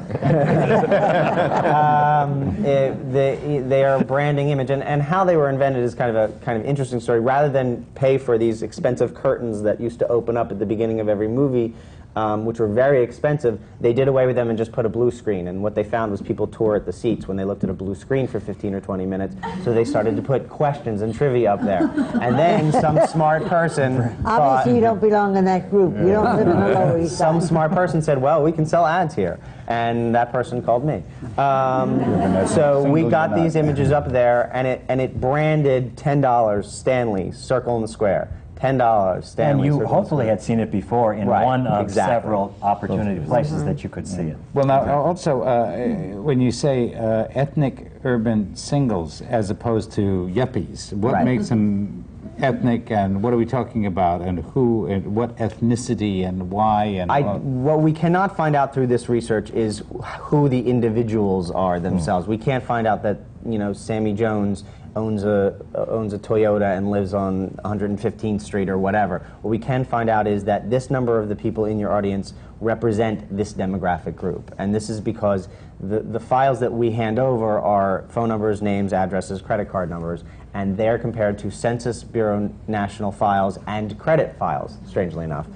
They are a branding image, and how they were invented is kind of interesting story. Rather than pay for these expensive curtains that used to open up at the beginning of every movie, which were very expensive, they did away with them and just put a blue screen. And what they found was people tore at the seats when they looked at a blue screen for 15 or 20 minutes. So they started to put questions and trivia up there. And then some smart person Obviously, you don't belong in that group. You don't live in the Lower East Side. some smart person said, well, we can sell ads here. And that person called me. So we got these images up there, and it branded $10 Stanley, circle in the square. $10 Stanley. And you hopefully had seen it before in Right, one of exactly. several opportunity places that you could see it. Well, now, also, when you say ethnic urban singles as opposed to yuppies, what Right. makes them ethnic, and what are we talking about, and who, and what ethnicity, and why, and What we cannot find out through this research is who the individuals are themselves. We can't find out that, you know, Sammy Jones owns a Toyota and lives on 115th Street or whatever. What we can find out is that this number of the people in your audience represent this demographic group. And this is because the files that we hand over are phone numbers, names, addresses, credit card numbers, and they're compared to Census Bureau national files and credit files, strangely enough.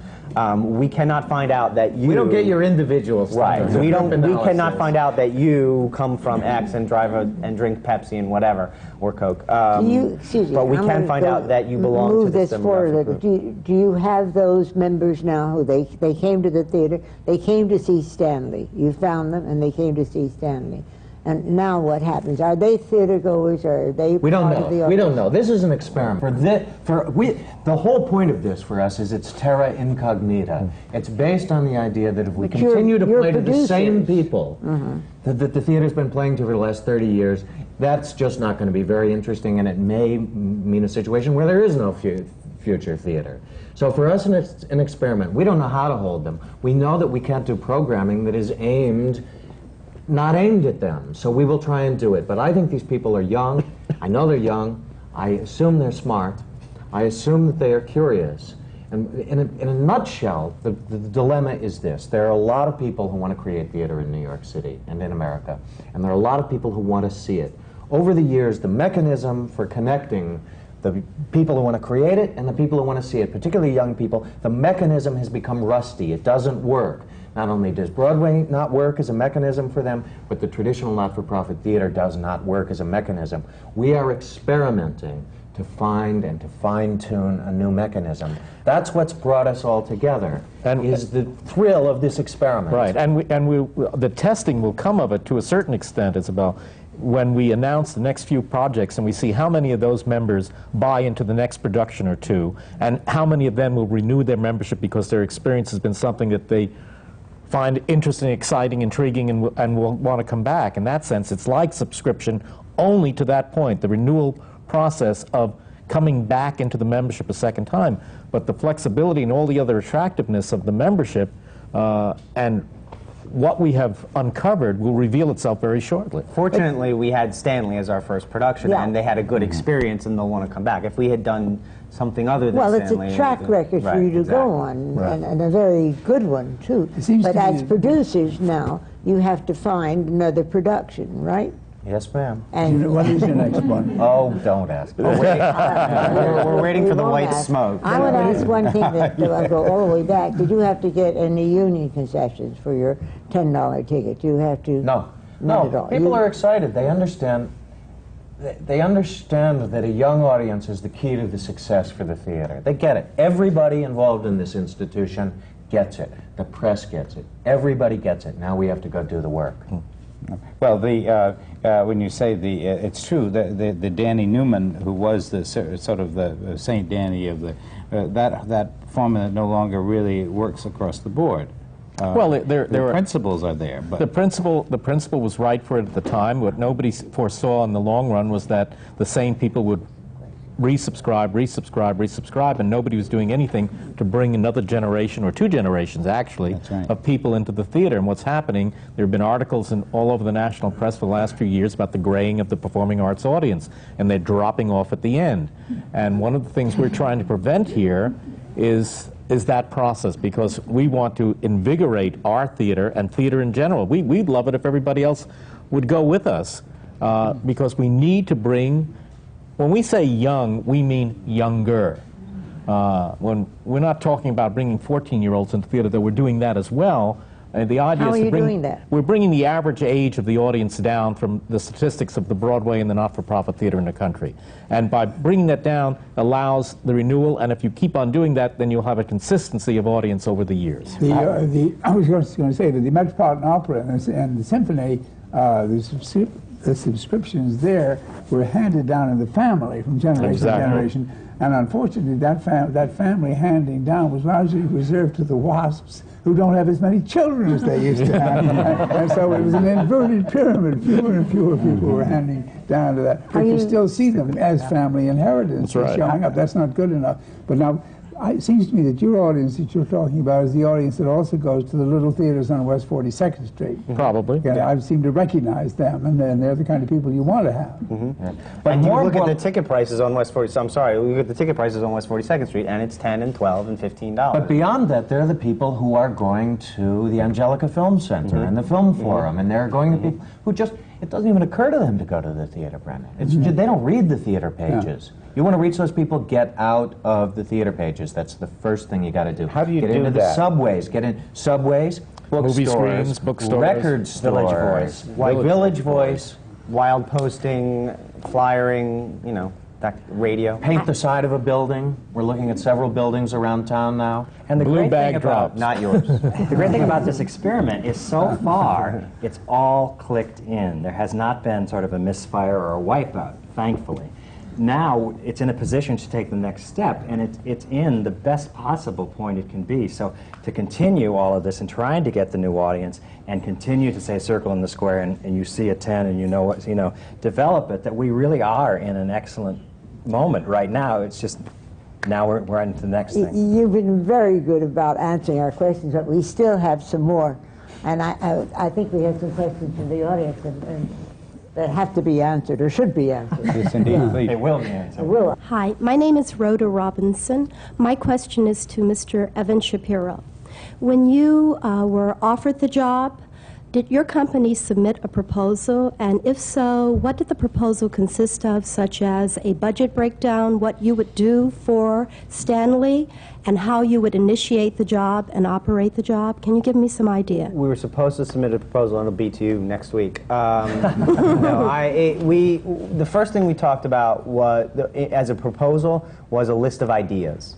We cannot find out that you... We don't get your individual stuff. Right. It's a We group cannot analysis. find out that you come from X and drive and drink Pepsi and whatever, or Coke. Excuse me, but we I'm can gonna find go out that you belong to move this this forward. demographic group. Do you have those members now who they came to the theater, they came to see Stanley. You found them and they came to see Stanley. And now what happens? Are they theater goers or are they We don't part of the know. audience? We don't know. This is an experiment. The whole point of this for us is it's terra incognita. It's based on the idea that if we But you're- continue to you're play to the same producers. people that the theater's been playing to for the last 30 years, that's just not going to be very interesting, and it may mean a situation where there is no future theater. So for us, it's an experiment. We don't know how to hold them. We know that we can't do programming that is not aimed at them, so we will try and do it. But I think these people are young. I know they're young. I assume they're smart. I assume that they are curious. And in a nutshell, the dilemma is this. There are a lot of people who want to create theater in New York City and in America, and there are a lot of people who want to see it. Over the years, the mechanism for connecting the people who want to create it and the people who want to see it, particularly young people, the mechanism has become rusty. It doesn't work. Not only does Broadway not work as a mechanism for them, but the traditional not-for-profit theater does not work as a mechanism. We are experimenting to find and to fine-tune a new mechanism. That's what's brought us all together, is the thrill of this experiment. Right, the testing will come of it to a certain extent, Isabel, when we announce the next few projects and we see how many of those members buy into the next production or two, and how many of them will renew their membership because their experience has been something that they find interesting, exciting, intriguing, and will want to come back. In that sense, it's like subscription only to that point, the renewal process of coming back into the membership a second time. But the flexibility and all the other attractiveness of the membership and what we have uncovered will reveal itself very shortly. Fortunately, we had Stanley as our first production, and they had a good experience, and they'll want to come back. If we had done something other than Stanley... Well, it's a track record for you to go on, and a very good one, too. But as producers now, you have to find another production, right? Yes, ma'am. And What is your next one? Oh, don't ask. We're waiting for the won't white ask. smoke. I want to ask one thing that I'll go all the way back. Did you have to get any union concessions for your $10 ticket? You have to... No. Not at all. People are excited. They understand that a young audience is the key to the success for the theater. They get it. Everybody involved in this institution gets it. The press gets it. Everybody gets it. Now we have to go do the work. Well, when you say it's true. The Danny Newman, who was the sort of the Saint Danny of the that formula no longer really works across the board. Well, the principles are there, but the principle was right for it at the time. What nobody foresaw in the long run was that the same people would resubscribe, and nobody was doing anything to bring another generation, or two generations actually, of people into the theater. And what's happening, there have been articles all over the national press for the last few years about the graying of the performing arts audience, and they're dropping off at the end. And one of the things we're trying to prevent here is that process, because we want to invigorate our theater and theater in general. We'd love it if everybody else would go with us, because we need to bring... When we say young, we mean younger. when we're not talking about bringing 14-year-olds into theater, though we're doing that as well. The idea How is are to you bring, doing that? We're bringing the average age of the audience down from the statistics of the Broadway and the not-for-profit theater in the country. And by bringing that down allows the renewal, and if you keep on doing that, then you'll have a consistency of audience over the years. I was just going to say that the Metropolitan Opera and the Symphony, the subscriptions there were handed down in the family from generation to generation. And unfortunately, that family handing down was largely reserved to the WASPs, who don't have as many children as they used to have. and so it was an inverted pyramid. Fewer and fewer people were handing down to that. But you still see them as family inheritance showing up. That's not good enough. But now, it seems to me that your audience that you're talking about is the audience that also goes to the little theaters on West 42nd Street. Probably. Yeah, I seem to recognize them, and they're the kind of people you want to have. But and you look at the ticket prices on West 40. I'm sorry, we look at the ticket prices on West 42nd Street, and it's $10 and $12 and $15. But beyond that, they're the people who are going to the Angelica Film Center and the Film Forum, and they're going to people who just, it doesn't even occur to them to go to the theater, Brennan. It's just, they don't read the theater pages. Yeah. You want to reach those people, get out of the theater pages. That's the first thing you got to do. How do you get do into that? The subways. Get in subways, movie bookstores, screens, bookstores, record stores, Village Voice, wild posting, flyering, you know, that radio. Paint the side of a building. We're looking at several buildings around town now. And the Blue great bag thing about, drops. Not yours. the great thing about this experiment is so far it's all clicked in. There has not been sort of a misfire or a wipeout, thankfully. Now it's in a position to take the next step, and it's in the best possible point it can be. So to continue all of this and trying to get the new audience and continue to say circle in the square and you see a 10 and you know what, you know, develop it, that we really are in an excellent moment right now. It's just now we're on to the next thing. You've been very good about answering our questions, but we still have some more. And I think we have some questions from the audience and that have to be answered or should be answered. Yes, indeed. Please. It will be answered. Will. Hi, my name is Rhoda Robinson. My question is to Mr. Evan Shapiro. When you were offered the job, did your company submit a proposal? And if so, what did the proposal consist of, such as a budget breakdown, what you would do for Stanley, and how you would initiate the job and operate the job? Can you give me some idea? We were supposed to submit a proposal, and it'll be to you next week. The first thing we talked about was, as a proposal, was a list of ideas.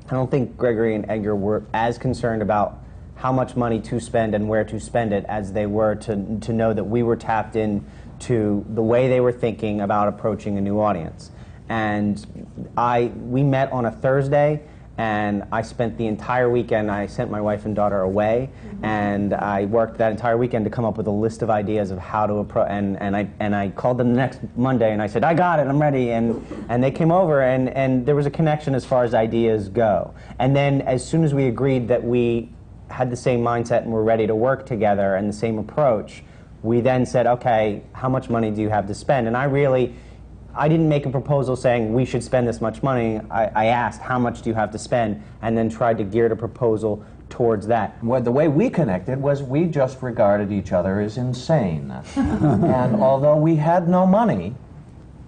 I don't think Gregory and Edgar were as concerned about how much money to spend and where to spend it as they were to know that we were tapped into the way they were thinking about approaching a new audience. And we met on a Thursday, and I spent the entire weekend, I sent my wife and daughter away, and I worked that entire weekend to come up with a list of ideas of how to approach, and I called them the next Monday and I said, I got it, I'm ready, and they came over, and there was a connection as far as ideas go. And then as soon as we agreed that we had the same mindset and were ready to work together and the same approach, we then said, okay, how much money do you have to spend? And I didn't make a proposal saying we should spend this much money. I asked, how much do you have to spend? And then tried to gear the proposal towards that. Well, the way we connected was we just regarded each other as insane. And although we had no money,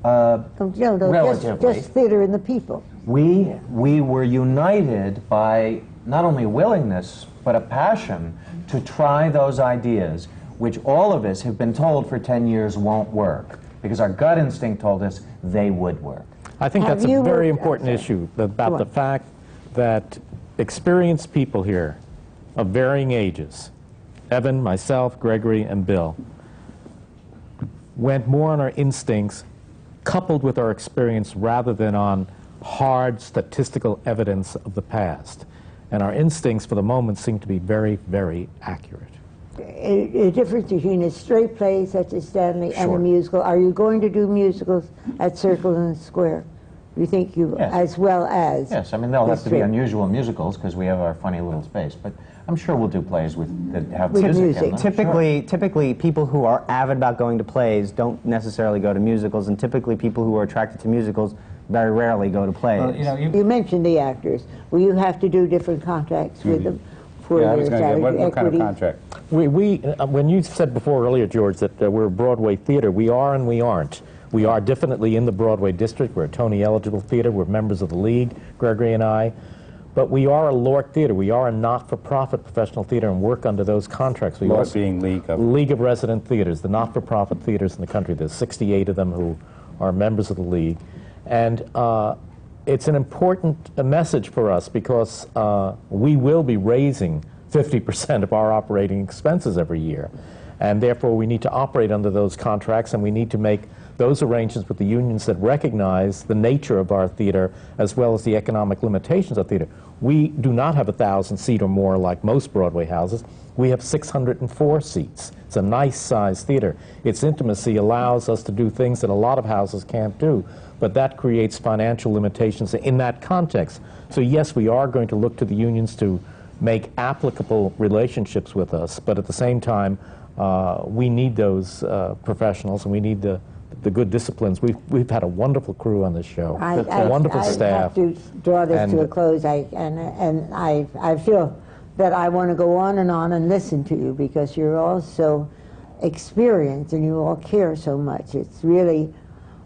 relatively, just theater and the people. We were united by not only willingness, but a passion to try those ideas, which all of us have been told for 10 years won't work, because our gut instinct told us they would work. I think that's a very important issue about the fact that experienced people here of varying ages, Evan, myself, Gregory, and Bill, went more on our instincts coupled with our experience rather than on hard statistical evidence of the past. And our instincts for the moment seem to be very, very accurate. A difference between a straight play such as Stanley and a musical. Are you going to do musicals at Circle and Square? You think you, as well as? Yes, I mean, they'll have to be unusual musicals because we have our funny little space, but I'm sure we'll do plays that have music in them. Typically, people who are avid about going to plays don't necessarily go to musicals, and typically people who are attracted to musicals very rarely go to plays. Well, you mentioned the actors. Will you have to do different contracts with them for I their was going to get what kind of equity? contract? When you said before earlier, George, that we're a Broadway theater, we are and we aren't. We are definitely in the Broadway district. We're a Tony-eligible theater. We're members of the League, Gregory and I. But we are a LORC theater. We are a not-for-profit professional theater and work under those contracts. We LORC being League of Resident Theaters, the not-for-profit theaters in the country. There's 68 of them who are members of the League. And it's an important message for us because we will be raising 50% of our operating expenses every year. And therefore, we need to operate under those contracts, and we need to make those arrangements with the unions that recognize the nature of our theater as well as the economic limitations of theater. We do not have 1,000-seat or more like most Broadway houses. We have 604 seats. It's a nice-sized theater. Its intimacy allows us to do things that a lot of houses can't do, but that creates financial limitations in that context. So yes, we are going to look to the unions to make applicable relationships with us, but at the same time, we need those professionals, and we need the good disciplines. We've had a wonderful crew on this show, wonderful staff. I have to draw this to a close, and I feel that I want to go on and listen to you because you're all so experienced and you all care so much. It's really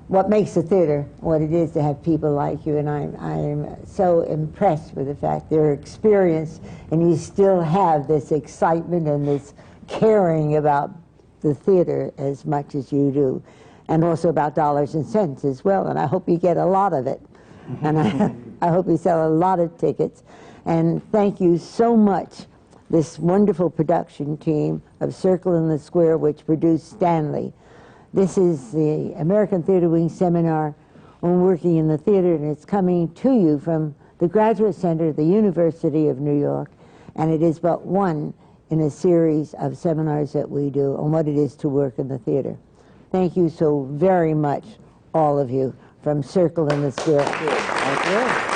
what makes the theater what it is to have people like you, and I'm so impressed with the fact they're experienced and you still have this excitement and this caring about the theater as much as you do, and also about dollars and cents as well, and I hope you get a lot of it. And I hope you sell a lot of tickets. And thank you so much, this wonderful production team of Circle in the Square, which produced Stanley. This is the American Theater Wing Seminar on Working in the Theater, and it's coming to you from the Graduate Center of the University of New York, and it is but one in a series of seminars that we do on what it is to work in the theater. Thank you so very much, all of you, from Circle in the Square. Thank you.